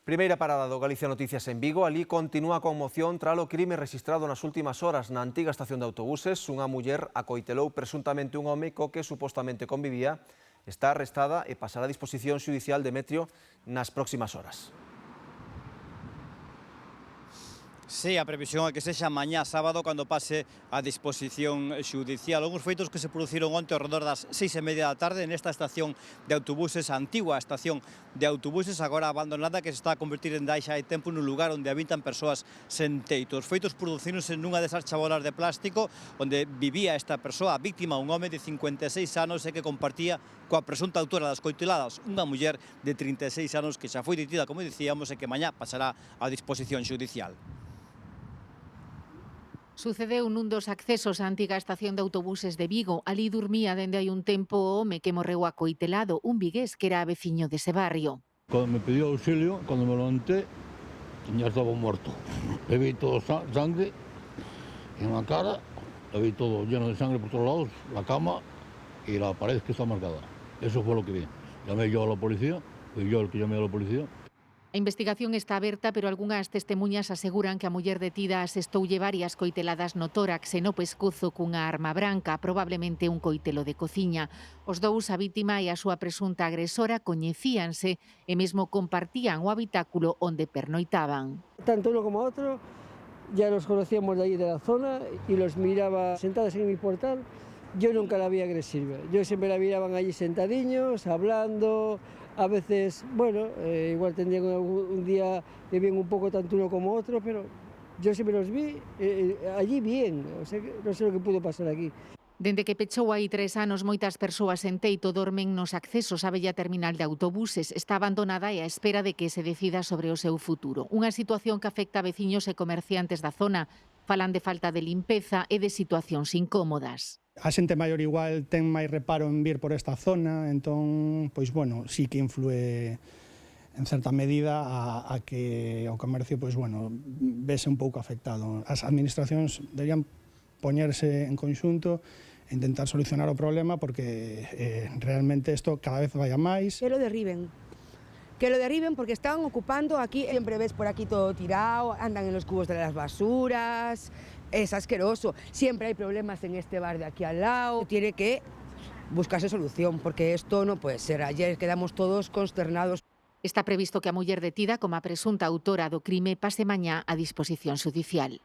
Primeira parada do Galicia Noticias en Vigo. Ali continúa a conmoción tras o crime registrado nas últimas horas na antiga estación de autobuses. Unha muller acoitelou presuntamente un home co que supostamente convivía. Está arrestada e pasará a disposición xudicial de Demetrio nas próximas horas. Sí, a previsión é que sexa mañá sábado cando pase a disposición xudicial. Algúns feitos que se produciron onte ao redor das 6:30 da tarde nesta estación de autobuses, a antigua estación de autobuses, agora abandonada, que se está a convertir en dai xa hai tempo nun lugar onde habitan persoas sen teito. Os feitos producironse nunha desas chabolas de plástico onde vivía esta persoa, a víctima, un home de 56 anos e que compartía coa presunta autora das coiteladas, unha muller de 36 anos que xa foi detida, como dicíamos, e que mañá pasará a disposición xudicial. Sucedeu nun dos accesos á antiga estación de autobuses de Vigo. Ali dormía dende hai un tempo o home que morreu acoitelado, un vigués que era veciño dese barrio. Cando me pidió auxilio, cando me levanté, ya estaba muerto. Le vi todo sangre en la cara, le vi todo lleno de sangre por todos lados, la cama y la pared que está marcada. Eso fue lo que vi. Llamé yo a la policía, fui yo el que llamé a la policía. A investigación está aberta, pero algunhas testemuñas aseguran que a muller detida asestoulle varias coiteladas no tórax e no pescozo cunha arma branca, probablemente un coitelo de cociña. Os dous, a vítima e a súa presunta agresora, coñecíanse e mesmo compartían o habitáculo onde pernoitaban. Tanto uno como otro ya los conocíamos de allí de la zona y los miraba sentados en mi portal. Yo nunca la vi agresiva, yo siempre la miraban allí sentadiños, hablando, a veces, bueno, igual tendrían un día que bien un poco tanto uno como otro, pero yo siempre los vi allí bien, o sea, no sé lo que pudo pasar aquí. Dende que pechou hai 3 anos, moitas persoas en teito dormen nos accesos á bella terminal de autobuses. Está abandonada e á espera de que se decida sobre o seu futuro. Unha situación que afecta a veciños e comerciantes da zona. Falan de falta de limpeza e de situacións incómodas. A xente maior igual ten máis reparo en vir por esta zona, entón, pois, bueno, sí que influe en certa medida a que o comercio, pois, bueno, vese un pouco afectado. As administracións deberían poñerse en conxunto e intentar solucionar o problema porque realmente isto cada vez vai a máis. Que lo derriben porque están ocupando aquí, siempre ves por aquí todo tirado, andan en los cubos de las basuras, es asqueroso, siempre hay problemas en este bar de aquí al lado, tiene que buscarse solución porque esto no puede ser, ayer quedamos todos consternados. Está previsto que a muller detida como a presunta autora do crime pase mañá a disposición xudicial.